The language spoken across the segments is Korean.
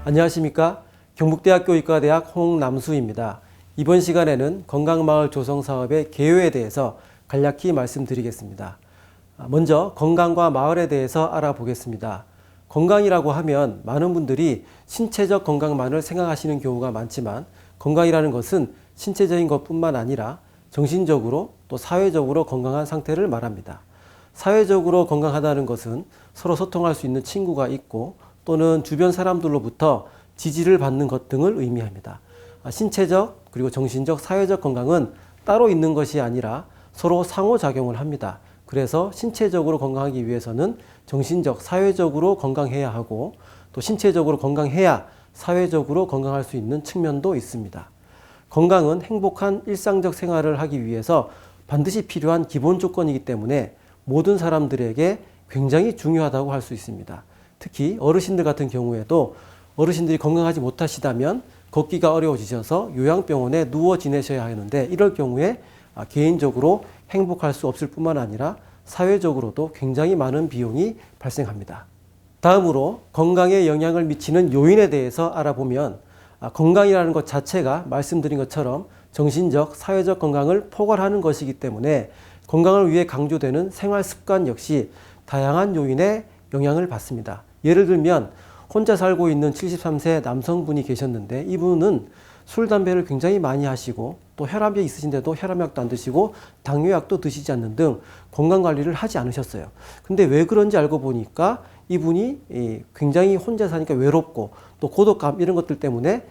안녕하십니까? 경북대학교 의과대학 홍남수입니다. 이번 시간에는 건강마을 조성 사업의 개요에 대해서 간략히 말씀드리겠습니다. 먼저 건강과 마을에 대해서 알아보겠습니다. 건강이라고 하면 많은 분들이 신체적 건강만을 생각하시는 경우가 많지만, 건강이라는 것은 신체적인 것뿐만 아니라 정신적으로 또 사회적으로 건강한 상태를 말합니다. 사회적으로 건강하다는 것은 서로 소통할 수 있는 친구가 있고 또는 주변 사람들로부터 지지를 받는 것 등을 의미합니다. 신체적 그리고 정신적, 사회적 건강은 따로 있는 것이 아니라 서로 상호작용을 합니다. 그래서 신체적으로 건강하기 위해서는 정신적, 사회적으로 건강해야 하고, 또 신체적으로 건강해야 사회적으로 건강할 수 있는 측면도 있습니다. 건강은 행복한 일상적 생활을 하기 위해서 반드시 필요한 기본 조건이기 때문에 모든 사람들에게 굉장히 중요하다고 할 수 있습니다. 특히 어르신들 같은 경우에도 어르신들이 건강하지 못하시다면 걷기가 어려워지셔서 요양병원에 누워 지내셔야 하는데, 이럴 경우에 개인적으로 행복할 수 없을 뿐만 아니라 사회적으로도 굉장히 많은 비용이 발생합니다. 다음으로 건강에 영향을 미치는 요인에 대해서 알아보면, 건강이라는 것 자체가 말씀드린 것처럼 정신적, 사회적 건강을 포괄하는 것이기 때문에 건강을 위해 강조되는 생활 습관 역시 다양한 요인에 영향을 받습니다. 예를 들면 혼자 살고 있는 73세 남성분이 계셨는데, 이분은 술, 담배를 굉장히 많이 하시고 또 혈압이 있으신데도 혈압약도 안 드시고 당뇨약도 드시지 않는 등 건강관리를 하지 않으셨어요. 근데 왜 그런지 알고 보니까 이분이 굉장히 혼자 사니까 외롭고 또 고독감 이런 것들 때문에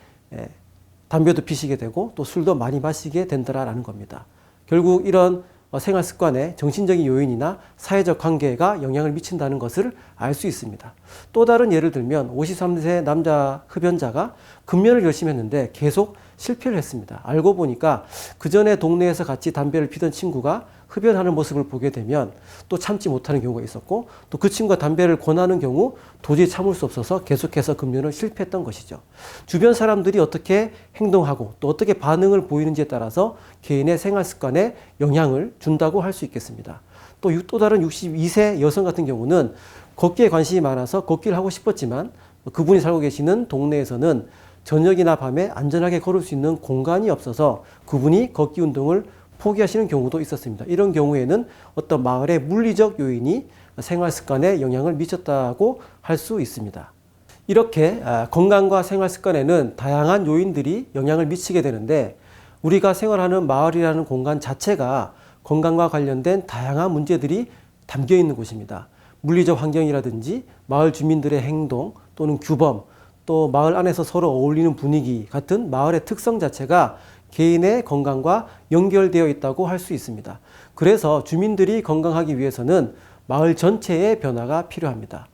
담배도 피시게 되고 또 술도 많이 마시게 된다라는 겁니다. 결국 이런 생활 습관에 정신적인 요인이나 사회적 관계가 영향을 미친다는 것을 알 수 있습니다. 또 다른 예를 들면 53세 남자 흡연자가 금연을 열심히 했는데 계속 실패를 했습니다. 알고 보니까 그 전에 동네에서 같이 담배를 피던 친구가 흡연하는 모습을 보게 되면 또 참지 못하는 경우가 있었고, 또 그 친구가 담배를 권하는 경우 도저히 참을 수 없어서 계속해서 금연을 실패했던 것이죠. 주변 사람들이 어떻게 행동하고 또 어떻게 반응을 보이는지에 따라서 개인의 생활 습관에 영향을 준다고 할 수 있겠습니다. 또 다른 62세 여성 같은 경우는 걷기에 관심이 많아서 걷기를 하고 싶었지만 그분이 살고 계시는 동네에서는 저녁이나 밤에 안전하게 걸을 수 있는 공간이 없어서 그분이 걷기 운동을 포기하시는 경우도 있었습니다. 이런 경우에는 어떤 마을의 물리적 요인이 생활 습관에 영향을 미쳤다고 할 수 있습니다. 이렇게 건강과 생활 습관에는 다양한 요인들이 영향을 미치게 되는데, 우리가 생활하는 마을이라는 공간 자체가 건강과 관련된 다양한 문제들이 담겨 있는 곳입니다. 물리적 환경이라든지 마을 주민들의 행동 또는 규범, 또 마을 안에서 서로 어울리는 분위기 같은 마을의 특성 자체가 개인의 건강과 연결되어 있다고 할 수 있습니다. 그래서 주민들이 건강하기 위해서는 마을 전체의 변화가 필요합니다.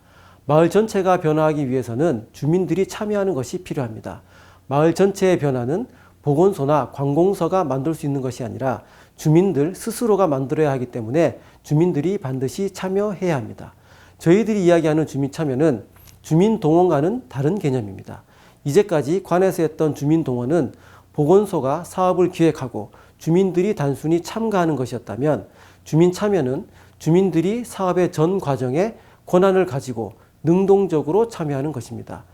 마을 전체가 변화하기 위해서는 주민들이 참여하는 것이 필요합니다. 마을 전체의 변화는 보건소나 관공서가 만들 수 있는 것이 아니라 주민들 스스로가 만들어야 하기 때문에 주민들이 반드시 참여해야 합니다. 저희들이 이야기하는 주민 참여는 주민 동원과는 다른 개념입니다. 이제까지 관에서 했던 주민 동원은 보건소가 사업을 기획하고 주민들이 단순히 참가하는 것이었다면, 주민 참여는 주민들이 사업의 전 과정에 권한을 가지고 능동적으로 참여하는 것입니다.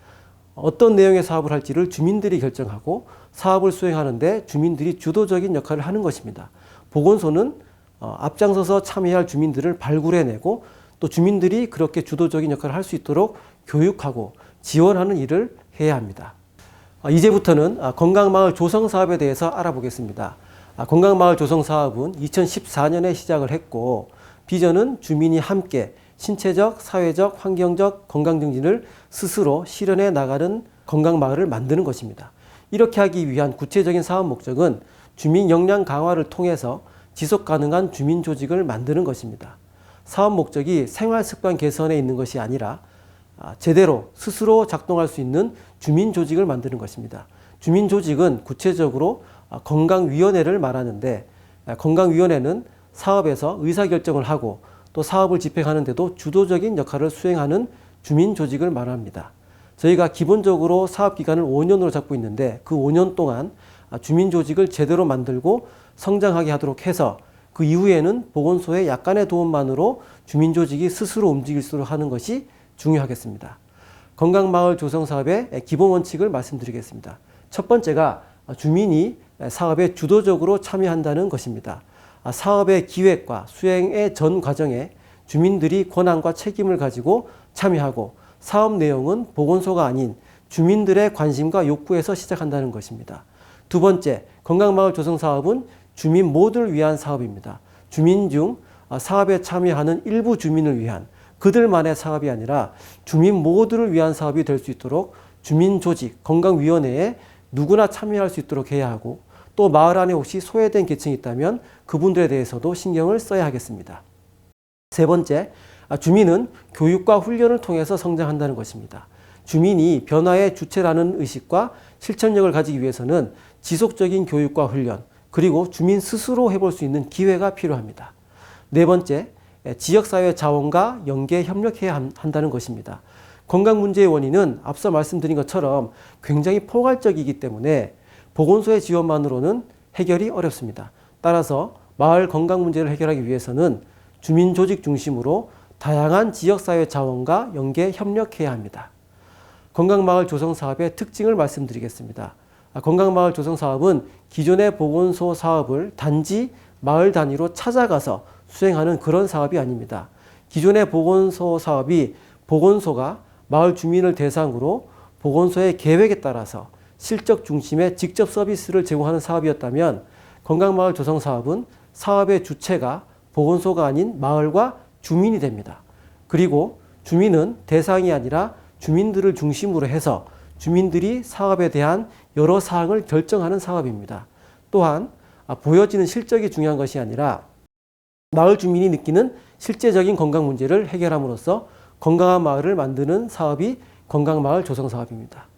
어떤 내용의 사업을 할지를 주민들이 결정하고 사업을 수행하는데 주민들이 주도적인 역할을 하는 것입니다. 보건소는 앞장서서 참여할 주민들을 발굴해내고 또 주민들이 그렇게 주도적인 역할을 할 수 있도록 교육하고 지원하는 일을 해야 합니다. 이제부터는 건강마을 조성 사업에 대해서 알아보겠습니다. 건강마을 조성 사업은 2014년에 시작을 했고, 비전은 주민이 함께 신체적, 사회적, 환경적 건강 증진을 스스로 실현해 나가는 건강마을을 만드는 것입니다. 이렇게 하기 위한 구체적인 사업 목적은 주민 역량 강화를 통해서 지속 가능한 주민 조직을 만드는 것입니다. 사업 목적이 생활 습관 개선에 있는 것이 아니라 제대로 스스로 작동할 수 있는 주민 조직을 만드는 것입니다. 주민 조직은 구체적으로 건강위원회를 말하는데, 건강위원회는 사업에서 의사결정을 하고 또 사업을 집행하는 데도 주도적인 역할을 수행하는 주민 조직을 말합니다. 저희가 기본적으로 사업 기간을 5년으로 잡고 있는데, 그 5년 동안 주민 조직을 제대로 만들고 성장하게 하도록 해서 그 이후에는 보건소의 약간의 도움만으로 주민 조직이 스스로 움직일 수 있도록 하는 것이 중요하겠습니다. 건강마을 조성 사업의 기본 원칙을 말씀드리겠습니다. 첫 번째가 주민이 사업에 주도적으로 참여한다는 것입니다. 사업의 기획과 수행의 전 과정에 주민들이 권한과 책임을 가지고 참여하고 사업 내용은 보건소가 아닌 주민들의 관심과 욕구에서 시작한다는 것입니다. 두 번째, 건강마을 조성 사업은 주민 모두를 위한 사업입니다. 주민 중 사업에 참여하는 일부 주민을 위한 그들만의 사업이 아니라 주민 모두를 위한 사업이 될 수 있도록 주민조직, 건강위원회에 누구나 참여할 수 있도록 해야 하고 또 마을 안에 혹시 소외된 계층이 있다면 그분들에 대해서도 신경을 써야 하겠습니다. 세 번째, 주민은 교육과 훈련을 통해서 성장한다는 것입니다. 주민이 변화의 주체라는 의식과 실천력을 가지기 위해서는 지속적인 교육과 훈련, 그리고 주민 스스로 해볼 수 있는 기회가 필요합니다. 네 번째, 지역사회 자원과 연계 협력해야 한다는 것입니다. 건강 문제의 원인은 앞서 말씀드린 것처럼 굉장히 포괄적이기 때문에 보건소의 지원만으로는 해결이 어렵습니다. 따라서 마을 건강 문제를 해결하기 위해서는 주민 조직 중심으로 다양한 지역사회 자원과 연계 협력해야 합니다. 건강마을 조성 사업의 특징을 말씀드리겠습니다. 건강마을 조성 사업은 기존의 보건소 사업을 단지 마을 단위로 찾아가서 수행하는 그런 사업이 아닙니다. 기존의 보건소 사업이 보건소가 마을 주민을 대상으로 보건소의 계획에 따라서 실적 중심의 직접 서비스를 제공하는 사업이었다면 건강마을 조성 사업은 사업의 주체가 보건소가 아닌 마을과 주민이 됩니다. 그리고 주민은 대상이 아니라 주민들을 중심으로 해서 주민들이 사업에 대한 여러 사항을 결정하는 사업입니다. 또한 보여지는 실적이 중요한 것이 아니라 마을 주민이 느끼는 실제적인 건강 문제를 해결함으로써 건강한 마을을 만드는 사업이 건강마을 조성 사업입니다.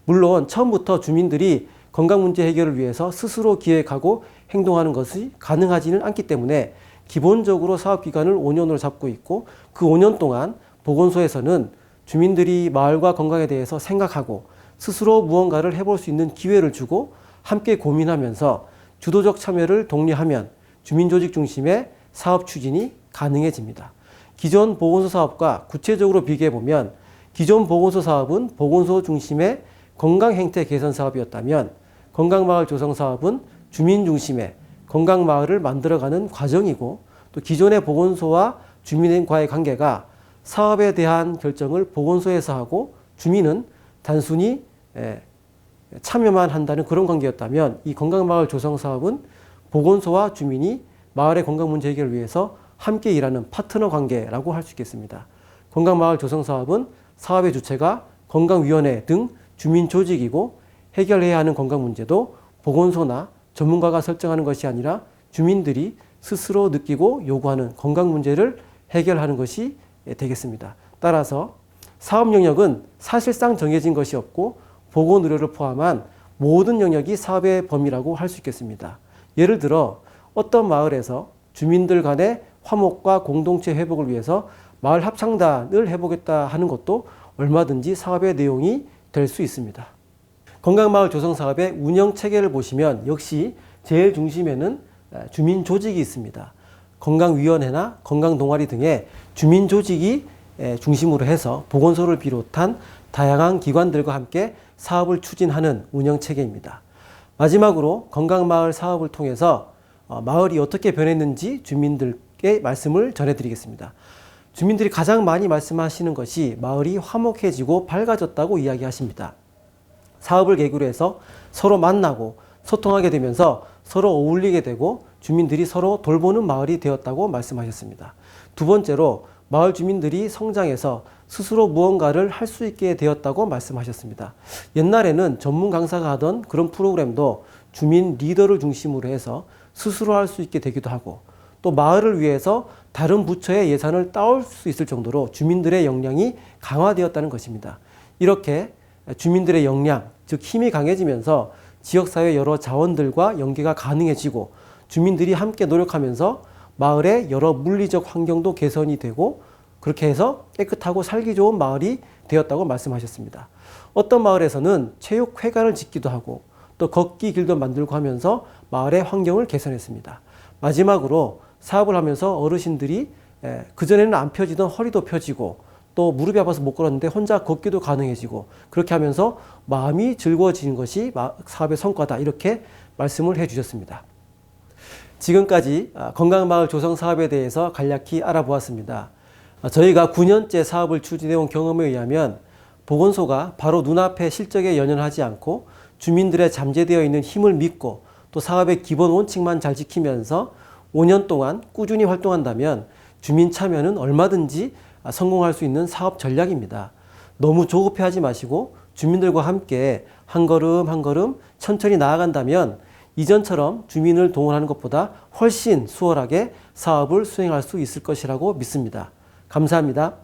물론 처음부터 주민들이 건강 문제 해결을 위해서 스스로 기획하고 행동하는 것이 가능하지는 않기 때문에 기본적으로 사업 기간을 5년으로 잡고 있고 그 5년 동안 보건소에서는 주민들이 마을과 건강에 대해서 생각하고 스스로 무언가를 해볼 수 있는 기회를 주고 함께 고민하면서 주도적 참여를 독려하면 주민조직 중심의 사업 추진이 가능해집니다. 기존 보건소 사업과 구체적으로 비교해보면 기존 보건소 사업은 보건소 중심의 건강행태 개선 사업이었다면 건강마을 조성 사업은 주민 중심의 건강마을을 만들어가는 과정이고 또 기존의 보건소와 주민과의 관계가 사업에 대한 결정을 보건소에서 하고 주민은 단순히 참여만 한다는 그런 관계였다면 이 건강마을 조성 사업은 보건소와 주민이 마을의 건강 문제 해결을 위해서 함께 일하는 파트너 관계라고 할 수 있겠습니다. 건강마을 조성 사업은 사업의 주체가 건강위원회 등 주민 조직이고 해결해야 하는 건강 문제도 보건소나 전문가가 설정하는 것이 아니라 주민들이 스스로 느끼고 요구하는 건강 문제를 해결하는 것이 되겠습니다. 따라서 사업 영역은 사실상 정해진 것이 없고 보건의료를 포함한 모든 영역이 사업의 범위라고 할 수 있겠습니다. 예를 들어 어떤 마을에서 주민들 간의 화목과 공동체 회복을 위해서 마을 합창단을 해보겠다 하는 것도 얼마든지 사업의 내용이 될 수 있습니다. 건강마을 조성 사업의 운영 체계를 보시면 역시 제일 중심에는 주민 조직이 있습니다. 건강위원회나 건강동아리 등의 주민 조직이 중심으로 해서 보건소를 비롯한 다양한 기관들과 함께 사업을 추진하는 운영 체계입니다. 마지막으로 건강마을 사업을 통해서 마을이 어떻게 변했는지 주민들께 말씀을 전해드리겠습니다. 주민들이 가장 많이 말씀하시는 것이 마을이 화목해지고 밝아졌다고 이야기하십니다. 사업을 계기로 해서 서로 만나고 소통하게 되면서 서로 어울리게 되고 주민들이 서로 돌보는 마을이 되었다고 말씀하셨습니다. 두 번째로 마을 주민들이 성장해서 스스로 무언가를 할 수 있게 되었다고 말씀하셨습니다. 옛날에는 전문 강사가 하던 그런 프로그램도 주민 리더를 중심으로 해서 스스로 할 수 있게 되기도 하고 또 마을을 위해서 다른 부처의 예산을 따올 수 있을 정도로 주민들의 역량이 강화되었다는 것입니다. 이렇게 주민들의 역량, 즉 힘이 강해지면서 지역사회 여러 자원들과 연계가 가능해지고 주민들이 함께 노력하면서 마을의 여러 물리적 환경도 개선이 되고 그렇게 해서 깨끗하고 살기 좋은 마을이 되었다고 말씀하셨습니다. 어떤 마을에서는 체육회관을 짓기도 하고 또 걷기 길도 만들고 하면서 마을의 환경을 개선했습니다. 마지막으로 사업을 하면서 어르신들이 그전에는 안 펴지던 허리도 펴지고 또 무릎이 아파서 못 걸었는데 혼자 걷기도 가능해지고 그렇게 하면서 마음이 즐거워지는 것이 사업의 성과다 이렇게 말씀을 해주셨습니다. 지금까지 건강마을 조성 사업에 대해서 간략히 알아보았습니다. 저희가 9년째 사업을 추진해온 경험에 의하면 보건소가 바로 눈앞의 실적에 연연하지 않고 주민들의 잠재되어 있는 힘을 믿고 또 사업의 기본 원칙만 잘 지키면서 5년 동안 꾸준히 활동한다면 주민 참여는 얼마든지 성공할 수 있는 사업 전략입니다. 너무 조급해하지 마시고 주민들과 함께 한 걸음 한 걸음 천천히 나아간다면 이전처럼 주민을 동원하는 것보다 훨씬 수월하게 사업을 수행할 수 있을 것이라고 믿습니다. 감사합니다.